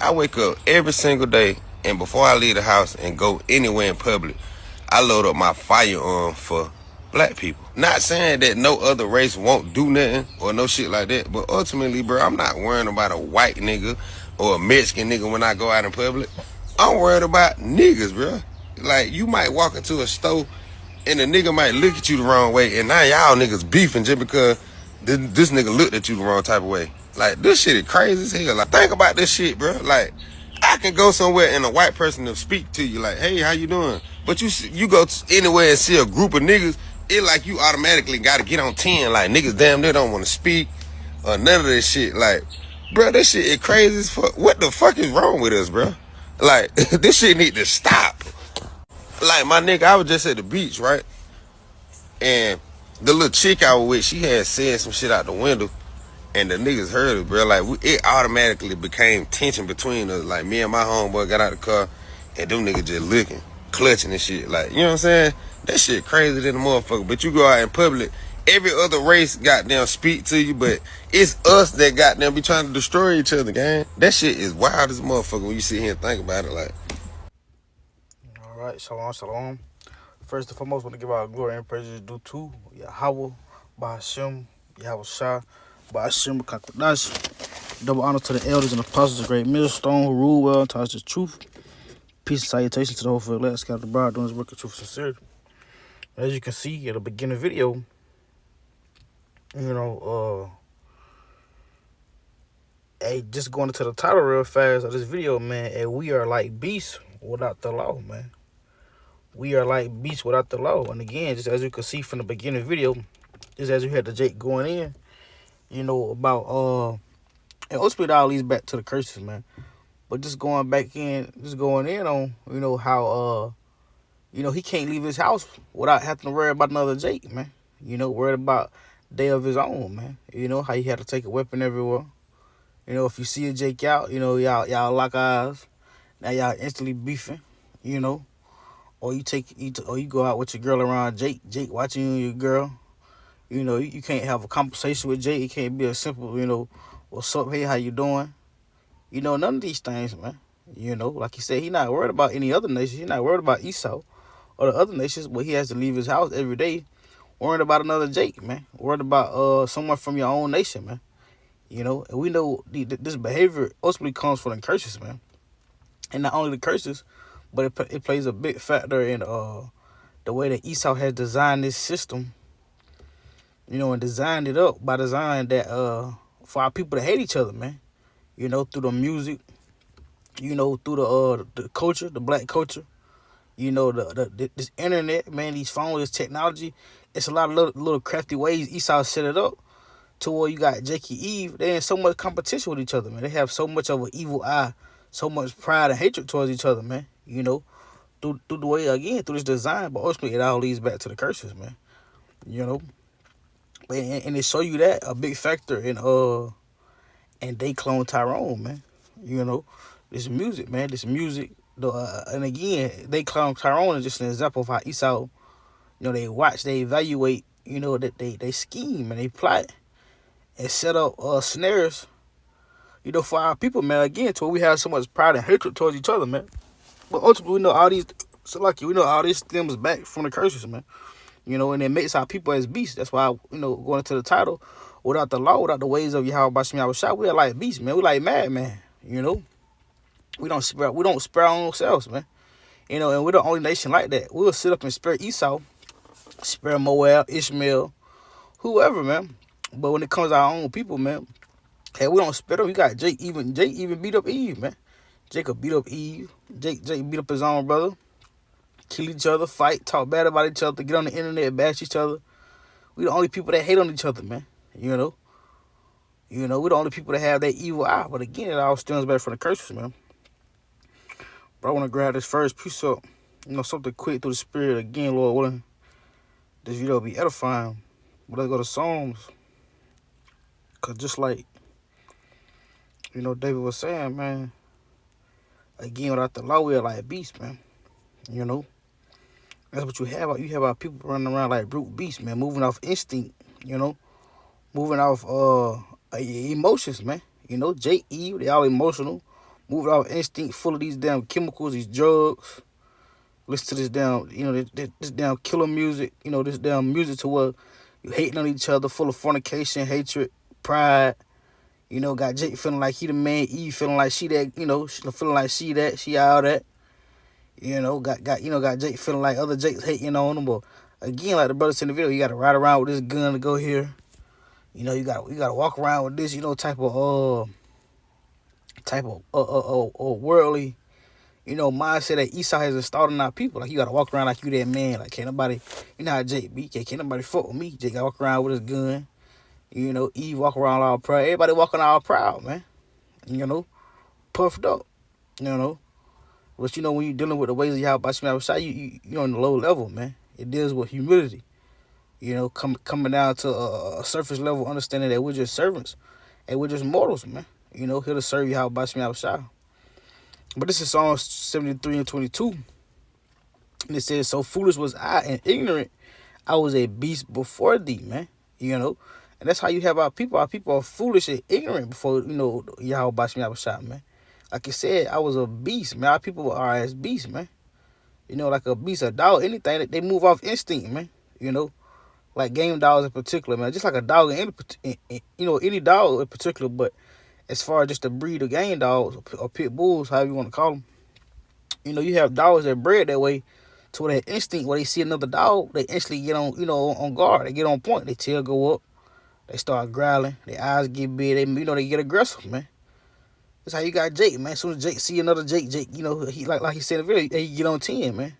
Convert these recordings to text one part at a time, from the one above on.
I wake up every single day, and before I leave the house and go anywhere in public, I load up my firearm for black people. Not saying that no other race won't do nothing or no shit like that, but ultimately, bro, I'm not worrying about a white nigga or a Mexican nigga when I go out in public. I'm worried about niggas, bro. Like, you might walk into a store and a nigga might look at you the wrong way, and now y'all niggas beefing just because this nigga looked at you the wrong type of way. Like, this shit is crazy as hell. Like, think about this shit, bro. Like, I can go somewhere and a white person will speak to you like, hey, how you doing? But you go anywhere and see a group of niggas, it like you automatically got to get on 10. Like, niggas damn near don't want to speak or none of this shit. Like, bro, this shit is crazy as fuck. What the fuck is wrong with us, bro? Like, this shit need to stop. Like, my nigga, I was just at the beach, right? And the little chick I was with, she had said some shit out the window, and the niggas heard it, bro. Like, it automatically became tension between us. Like, me and my homeboy got out the car, and them niggas just looking, clutching and shit. Like, you know what I'm saying? That shit crazy than a motherfucker. But you go out in public, every other race goddamn speak to you, but it's us that goddamn be trying to destroy each other, gang. That shit is wild as a motherfucker when you sit here and think about it. Like, all right, shalom, shalom. First and foremost, I want to give our glory and praises due to Yahweh, Bahashem, Yahweh Shah, Bahashem, Kakwadash. Double honor to the elders and apostles of Great Millstone who rule well and taught the truth. Peace and salutations to the whole elect scattered abroad doing this work of truth and sincerity. As you can see at the beginning of the video, hey, just going into the title real fast of this video, man, hey, we are like beasts without the law, man. We are like beasts without the law. And again, just as you can see from the beginning of the video, just as you had the Jake going in, about and ultimately it all leads back to the curses, man. But just going in on, how he can't leave his house without having to worry about another Jake, man. Worried about day of his own, man. How he had to take a weapon everywhere. If you see a Jake out, y'all lock eyes. Now y'all instantly beefing, Or you go out with your girl around Jake watching you and your girl. You can't have a conversation with Jake. It can't be a simple, what's up, hey, how you doing? None of these things, man. Like he said, he not worried about any other nations. He not worried about Esau or the other nations, but he has to leave his house every day worried about another Jake, man. Worried about someone from your own nation, man. And we know this behavior ultimately comes from the curses, man. And not only the curses, but it plays a big factor in the way that Esau has designed this system, and designed it up by design that for our people to hate each other, man. Through the music, through the culture, the black culture, this internet, man, these phones, this technology. It's a lot of little crafty ways Esau set it up to where you got Jake and Eve. They in so much competition with each other, man. They have so much of an evil eye, so much pride and hatred towards each other, man. Through the way, again, through this design, but ultimately it all leads back to the curses, man. And they show you that a big factor and they clone Tyrone, man. This music, man. And again, they clone Tyrone is just an example of how Esau, they watch, they evaluate, that they scheme and they plot and set up snares, for our people, man. Again, to where we have so much pride and hatred towards each other, man. But ultimately, we know all this stems back from the curses, man. And it makes our people as beasts. That's why, going into the title, without the law, without the ways of Yahweh Bashim Yahweh Shah, we are like beasts, man. We like madman, We don't spare our own selves, man. And we're the only nation like that. We'll sit up and spare Esau, spare Moab, Ishmael, whoever, man. But when it comes to our own people, man, hey, we don't spare them. You got Jake even beat up Eve, man. Jacob beat up Eve. Jake beat up his own brother. Kill each other, fight, talk bad about each other, get on the internet, bash each other. We the only people that hate on each other, man. We the only people that have that evil eye. But again, it all stems back from the curses, man. But I want to grab this first piece up. Something quick through the spirit. Again, Lord willing, this video will be edifying. But let's go to Psalms. Because just like, David was saying, man, again, without the law, we're like beasts, man. That's what you have. You have our people running around like brute beasts, man, moving off instinct, moving off emotions, man. Jake, Eve, they all emotional, moved off instinct, full of these damn chemicals, these drugs. Listen to this damn, this damn killer music. This damn music to where you hating on each other, full of fornication, hatred, pride. Got Jake feeling like he the man, Eve feeling like she that, she feeling like she that, she all that. Got Jake feeling like other Jakes hating on him. But again, like the brother said in the video, you gotta ride around with this gun to go here. You gotta walk around with this, type of worldly, mindset that Esau has installed in our people. Like you gotta walk around like you that man. Like can't nobody, how Jake be? Can't nobody fuck with me. Jake gotta walk around with his gun. Eve walk around all proud. Everybody walking all proud, man. Puffed up. But when you're dealing with the ways of Yahweh Shem Yahushua, you're on the low level, man. It deals with humility. Coming down to a surface level understanding that we're just servants and we're just mortals, man. Here to serve Yahweh Shem Yahushua. But this is Psalm 73 and 22. And it says, so foolish was I and ignorant, I was a beast before thee, man. And that's how you have our people. Our people are foolish and ignorant before, Yahweh Shem Yahushua, man. Like I said, I was a beast, man. Our people are as beasts, man. Like a beast, a dog, anything. They move off instinct, man. Like game dogs in particular, man. Just like a dog, any dog in particular. But as far as just the breed of game dogs or pit bulls, however you want to call them, you have dogs that bred that way to where that instinct, where they see another dog, they instantly get on, on guard. They get on point. Their tail go up. They start growling. Their eyes get big. They get aggressive, man. That's how you got Jake, man. As soon as Jake see another Jake, he like he said in the video, he get on 10, man.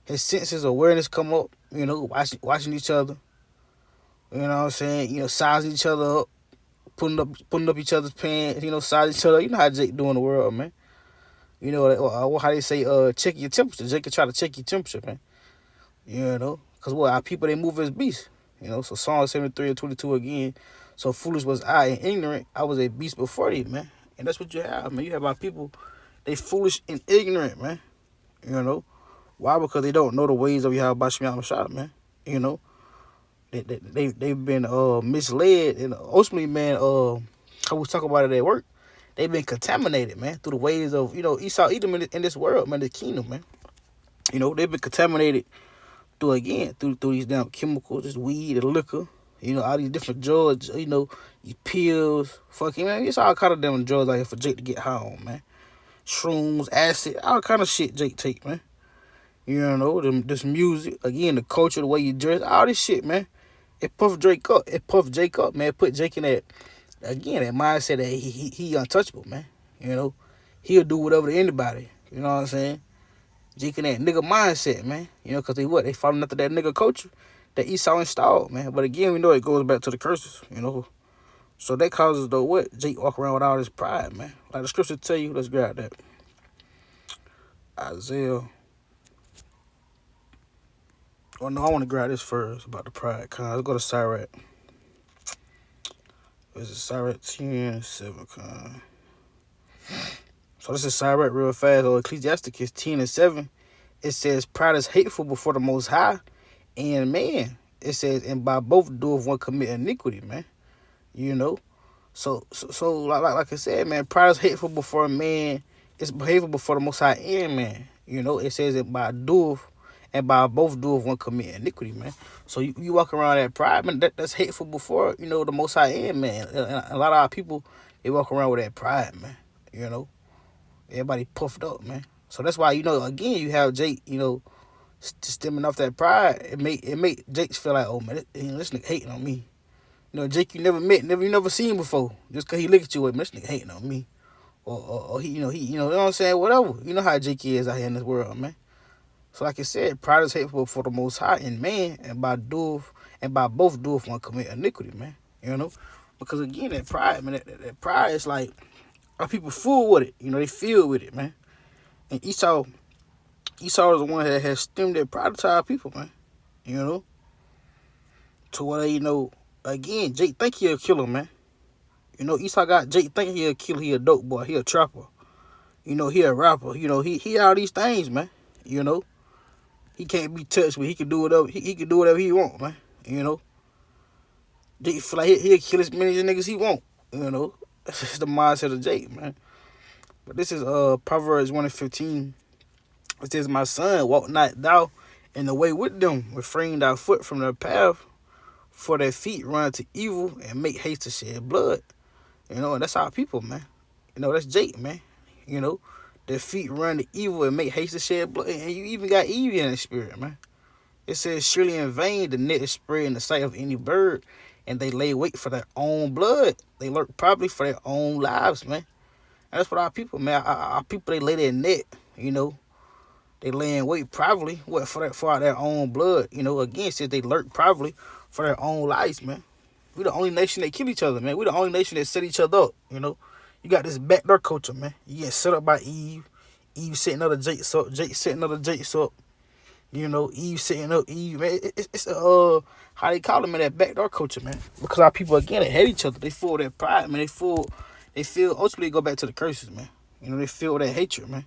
His senses, awareness come up, watching each other. You know what I'm saying? Sizing each other up, putting up each other's pants, sizing each other. You know how Jake do in the world, man. How they say, check your temperature. Jake can try to check your temperature, man. Because our people, they move as beasts. So Psalm 73 and 22 again. So foolish was I and ignorant, I was a beast before thee, man. And that's what you have, man. You have our people, they foolish and ignorant, man. Why? Because they don't know the ways of Yahweh Shem Yahushua, man. They've been misled, and ultimately, man, how we talk about it at work, they've been contaminated, man, through the ways of, Esau, Edom in this world, man, this kingdom, man. They've been contaminated through these damn chemicals, this weed and liquor. All these different drugs, these pills, fucking, man, it's all kind of damn drugs out here for Jake to get high on, man. Shrooms, acid, all kind of shit Jake take, man. This music, again, the culture, the way you dress, all this shit, man. It puffed Jake up. Man. It put Jake in that mindset that he untouchable, man. He'll do whatever to anybody. You know what I'm saying? Jake in that nigga mindset, man. Because they following after that nigga culture that Esau installed, man. But again, we know it goes back to the curses, So that causes, though, what? Jake walk around with all this pride, man. Like the scripture tell you, let's grab that. Isaiah. Oh, no, I want to grab this first about the pride. Let's go to Sirach. This is Sirach 10:7. So this is Sirach real fast. Or Ecclesiasticus 10:7. It says, pride is hateful before the Most High. And man, it says, and by both doeth one commit iniquity, man. So like I said, man, pride is hateful before a man. It's hateful before the Most High and man. It says that by doeth and by both doeth one commit iniquity, man. So you walk around that pride, man, that's hateful before, the Most High and man. And a lot of our people, they walk around with that pride, man. Everybody puffed up, man. So that's why, again, you have Jake, stemming off that pride. It make Jake feel like, oh man, this nigga hating on me. Jake you never met, you never seen before. Just cause he look at you, man, this nigga hating on me. Or he, you know what I'm saying, whatever. You know how Jake is out here in this world, man. So like I said, pride is hateful for the Most High and man, and by both doeth one commit iniquity, man. Because again, that pride, man, that pride is like, our people fool with it. They feel with it, man. And Esau is the one that has stemmed that pride to our people, man. To where, again, Jake think he a killer, man. Esau got Jake think he a killer, he a dope boy, he a trapper. He a rapper. He all these things, man. He can't be touched, but he can do whatever he can do whatever he want, man. Jake feel like he'll kill as many niggas he want. That's just the mindset of Jake, man. But this is Proverbs 1:15. It says, "My son, walk not thou in the way with them, refrain thy foot from their path, for their feet run to evil and make haste to shed blood." You know, and that's our people, man. You know, that's Jake, man. You know, their feet run to evil and make haste to shed blood. And you even got Eve in the spirit, man. It says, "Surely in vain the net is spread in the sight of any bird, and they lay wait for their own blood. They lurk probably for their own lives, man." And that's what our people, man. Our people, they lay their net, you know. They lay in wait probably for their own blood. You know, again, it says they lurk probably for their own lives, man. We the only nation that kill each other, man. We the only nation that set each other up, you know. You got this backdoor culture, man. You get set up by Eve. Eve setting other Jakes up. Jake setting other Jakes up. You know, Eve setting up Eve, man. It's how they call it, man, that backdoor culture, man. Because our people, again, they hate each other. They feel their pride, man. They feel ultimately go back to the curses, man. You know, they feel that hatred, man.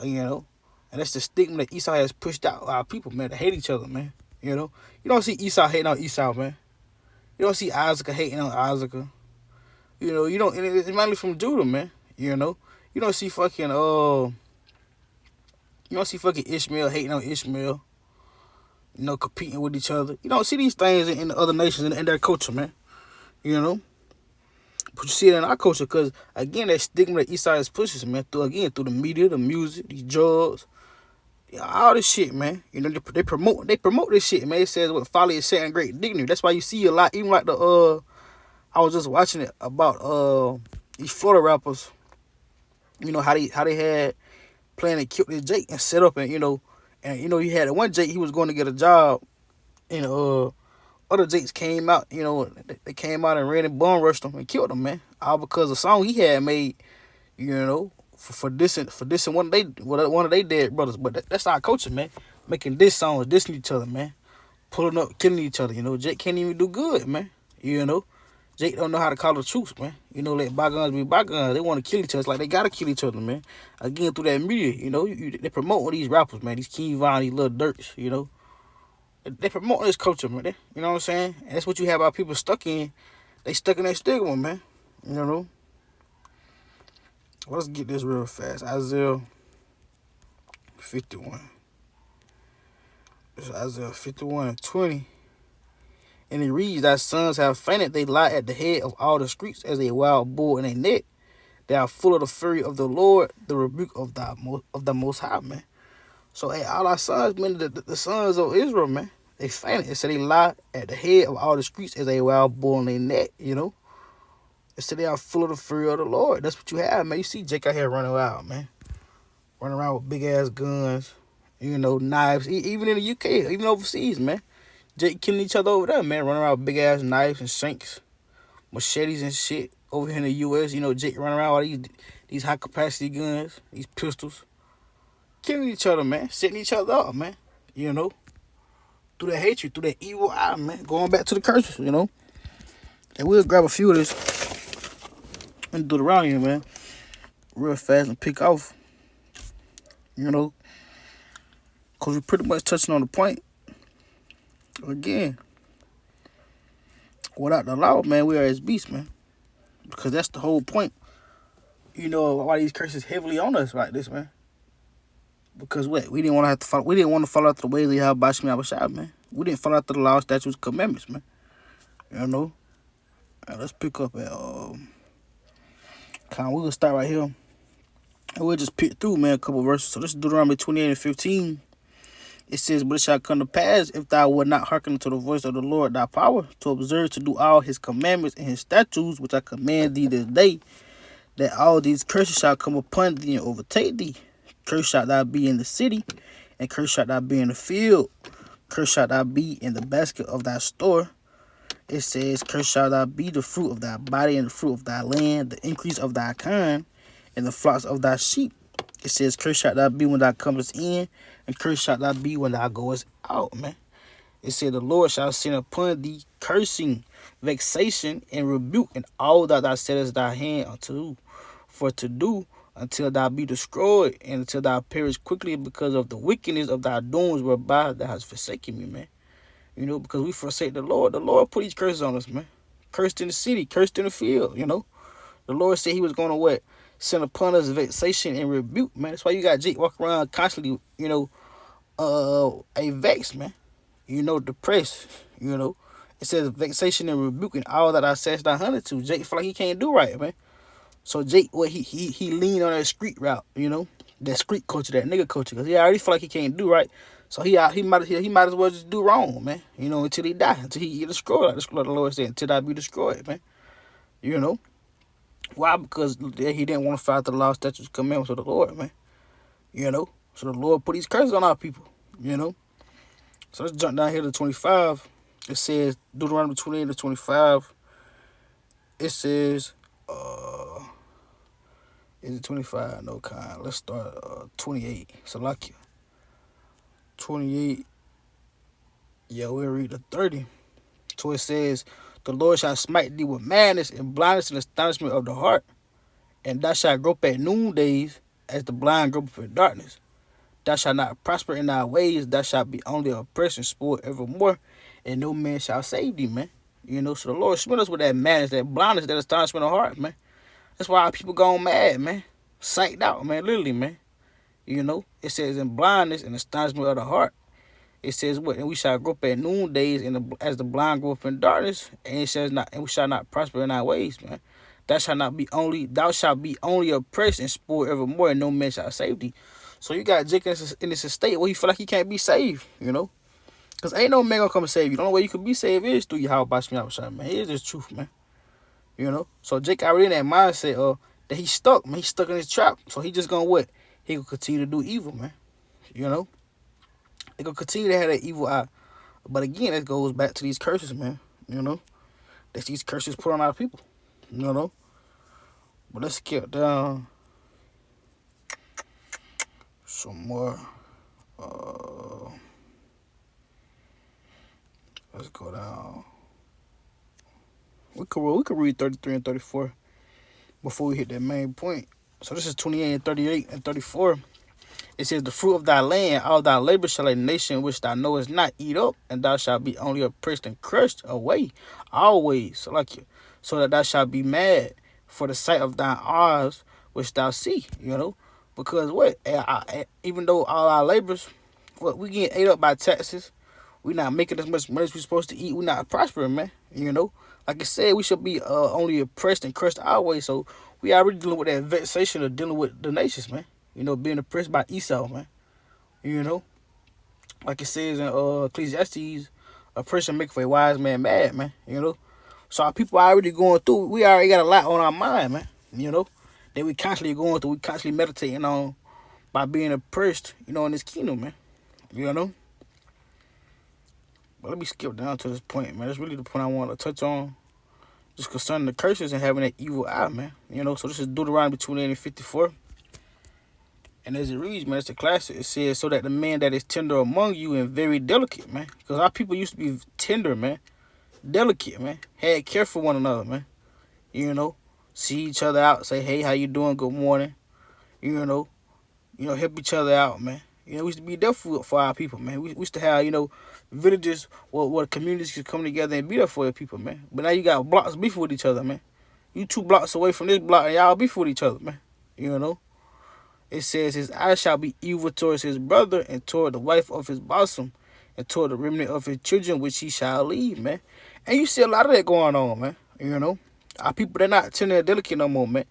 You know, and that's the stigma that Esau has pushed out our people, man, to hate each other, man. You know, you don't see Esau hating on Esau, man. You don't see Isaac hating on Isaac. You know, you don't. And it's mainly from Judah, man. You know, you don't see fucking Ishmael hating on Ishmael. You know, competing with each other. You don't see these things in the other nations in their culture, man. You know, but you see it in our culture because again, that stigma that Esau is pushes, man, through the media, the music, these drugs, all this shit, man. You know, they promote this shit, man. It says what folly is set in great dignity. That's why you see a lot, even like I was just watching it about these Florida rappers. You know how they had planned to kill this Jake and set up and you know you had one Jake, he was going to get a job, and other Jakes came out, you know, they came out and ran and bum rushed him and killed him, man. All because of a song he had made, you know, for dissing one of they dead brothers. But that's our culture, man. Making diss songs, dissing each other, man. Pulling up, killing each other. You know, Jake can't even do good, man. You know, Jake don't know how to call the truce, man. You know, let bygones be bygones. They want to kill each other. It's like they gotta kill each other, man. Again, through that media, you know, they promote all these rappers, man. These King Von, these little Dirks, you know. They promote this culture, man. You know what I'm saying? And that's what you have our people stuck in. They stuck in that stigma, man. You know. Let's get this real fast. Isaiah 51. It's Isaiah 51:20. And it reads, "Thy sons have fainted, they lie at the head of all the streets as a wild bull in a net. They are full of the fury of the Lord, the rebuke of the Most High," man. So, hey, all our sons, man, the sons of Israel, man, they fainted. It said they lie at the head of all the streets as a wild bull in a net, you know. It said they are full of the fury of the Lord. That's what you have, man. You see Jake out here running wild, man. Running around with big-ass guns, you know, knives. Even in the UK, even overseas, man. Jake killing each other over there, man. Running around with big-ass knives and shanks, machetes and shit. Over here in the U.S., you know, Jake running around with these high-capacity guns, these pistols. Killing each other, man. Setting each other up, man. You know. Through that hatred, through that evil eye, man. Going back to the curses, you know. And we'll grab a few of this and do it around here, man. Real fast and pick off. You know. Because we're pretty much touching on the point. Again. Without the law, man, we are as beasts, man. Because that's the whole point. You know why these curses heavily on us like this, man. Because what? We didn't want to have to follow. We didn't want to follow out the ways of Yahweh Shemi Abashai, man. We didn't follow after the law, statutes, commandments, man. You know. Right, let's pick up at we'll start right here. And we'll just pick through, man, a couple verses. So this is Deuteronomy 28:15. It says, "But it shall come to pass, if thou wilt not hearken unto the voice of the Lord thy power, to observe to do all his commandments and his statutes, which I command thee this day, that all these curses shall come upon thee and overtake thee. Cursed shalt thou be in the city, and cursed shalt thou be in the field. Cursed shalt thou be in the basket of thy store." It says, "Cursed shalt thou be the fruit of thy body, and the fruit of thy land, the increase of thy kind, and the flocks of thy sheep." It says, "Cursed shalt thou be when thou comest in, and cursed shalt thou be when thou goest out," man. It said, "The Lord shall send upon thee cursing, vexation, and rebuke, and all that thou settest thy hand unto, for to do, until thou be destroyed, and until thou perish quickly because of the wickedness of thy doings whereby thou hast forsaken me," man. You know, because we forsake the Lord put these curses on us, man. Cursed in the city, cursed in the field, you know. The Lord said he was going to what? send upon us vexation and rebuke, man. That's why you got Jake walking around constantly, a vex, man. Depressed, It says vexation and rebuke and all that I said I hunted to. Jake feel like he can't do right, man. So Jake, he leaned on that street route, that street culture, that nigga culture, cause he already feel like he can't do right. So he might as well just do wrong, man. Until he die, until he get destroyed, like the Lord said, until I be destroyed, man. Why? Because he didn't want to follow the law, statutes, commandments of the Lord, man. So the Lord put these curses on our people, So let's jump down here to 25. It says Deuteronomy 28 to 25. It says, is it 25? No kind. Let's start 28. Salakia. 28. Yeah, we'll read the 30. So it says, the Lord shall smite thee with madness and blindness and astonishment of the heart, and thou shalt grope at noondays as the blind grope in darkness. Thou shalt not prosper in thy ways, thou shalt be only oppressed and spoiled evermore, and no man shall save thee, man. So the Lord smite us with that madness, that blindness, that astonishment of heart, man. That's why our people gone mad, man. Psyched out, man, literally, man. It says in blindness and astonishment of the heart. It says what? And we shall grope at noondays as the blind grope in darkness, and it says not, and we shall not prosper in our ways, man. Thou shalt be only oppressed and spoiled evermore, and no man shall save thee. So you got Jake in this state where he feel like he can't be saved, Because ain't no man gonna come and save you. The only way you can be saved is through your house, man. It is the truth, man. So Jake already in that mindset that he's stuck, man. He's stuck in his trap. So he just gonna what? He gonna continue to do evil, man. They gonna continue to have that evil eye. But again, that goes back to these curses, man. That's these curses put on our people. But let's get down some more. Let's go down. We could read 33 and 34 before we hit that main point. So this is 28 and 38 and 34. It says, the fruit of thy land, all thy labor shall a nation which thou knowest not eat up, and thou shalt be only oppressed and crushed away always, so that thou shalt be mad for the sight of thine eyes which thou see, Because what? Even though all our labors, we get ate up by taxes, we not making as much money as we supposed to eat, we not prospering, man, Like I said, we should be only oppressed and crushed always, so we already dealing with that vexation of dealing with the nations, man. Being oppressed by Esau, man. Like it says in Ecclesiastes, oppression make for a wise man mad, man. So our people are already going through. We already got a lot on our mind, man. That we constantly going through. We constantly meditating on by being oppressed, in this kingdom, man. But let me skip down to this point, man. That's really the point I want to touch on. Just concerning the curses and having that evil eye, man. So this is Deuteronomy 28 and 54. And as it reads, man, it's a classic. It says, so that the man that is tender among you and very delicate, man. Because our people used to be tender, man. Delicate, man. Had care for one another, man. See each other out. Say, hey, how you doing? Good morning. Help each other out, man. We used to be there for our people, man. We used to have, villages where communities could come together and be there for your people, man. But now you got blocks beefing with each other, man. You 2 blocks away from this block and y'all beef with each other, man. It says, his eye shall be evil towards his brother and toward the wife of his bosom and toward the remnant of his children, which he shall leave, man. And you see a lot of that going on, man. Our people, they're not tender and delicate no more, man.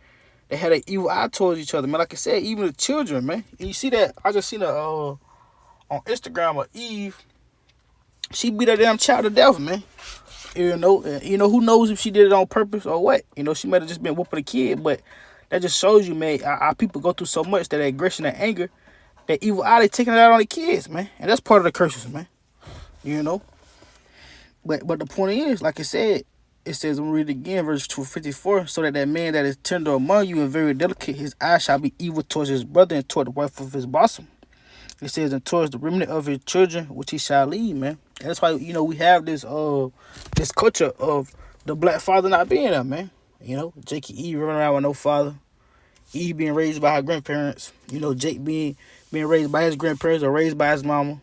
They had an evil eye towards each other, man. Like I said, even the children, man. And you see that? I just seen on Instagram of Eve. She beat that damn child to death, man. Who knows if she did it on purpose or what? She might have just been whooping a kid, but that just shows you, man, our people go through so much that aggression and anger, that evil eye, they taking it out on the kids, man. And that's part of the curses, man. But the point is, like I said, it says, I'm read it again, verse 254, so that man that is tender among you and very delicate, his eye shall be evil towards his brother and toward the wife of his bosom. It says, and towards the remnant of his children, which he shall leave, man. And that's why, we have this culture of the black father not being there, man. Jake and Eve running around with no father. Eve being raised by her grandparents. Jake being raised by his grandparents or raised by his mama.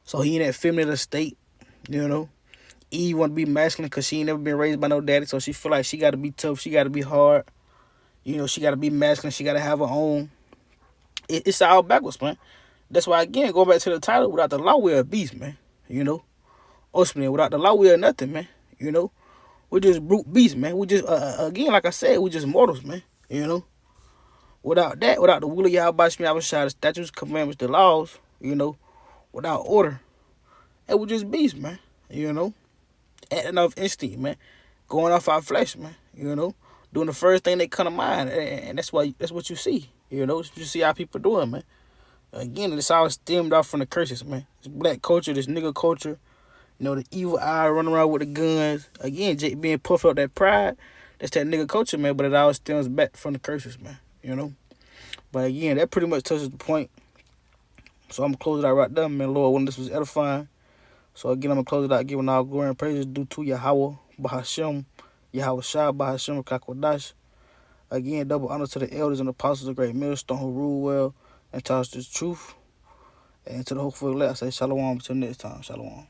So he in that feminine state. Eve want to be masculine because she ain't never been raised by no daddy. So she feel like she got to be tough. She got to be hard. You know, she got to be masculine. She got to have her own. It's all backwards, man. That's why, again, going back to the title, without the law, we're a beast, man. You know? Ultimately, without the law, we're nothing, man. You know? We're just brute beasts, man. We just, again, like I said, we're just mortals, man. You know? Without that, without the will of Yahweh Shai, the statutes, commandments, the laws, you know, without order, and we're just beasts, man. You know? Acting off instinct, man. Going off our flesh, man. You know? Doing the first thing that come to mind. And that's what you see. You know? You see how people doing, man. Again, it's all stemmed off from the curses, man. This black culture, this nigga culture, you know, the evil eye running around with the guns. Again, Jake being puffed up that pride, that's that nigga culture, man. But it all stems back from the curses, man. You know? But again, that pretty much touches the point. So I'm going to close it out right there, man. Lord, when this was edifying. So again, I'm going to close it out giving all glory and praises due to Yahweh, Bahashem, Yahweh Shai, Bahashem, Kakwadash. Again, double honor to the elders and apostles of Great Millstone who rule well and taught us the truth. And to the hopeful elect, I say shalom until next time. Shalom.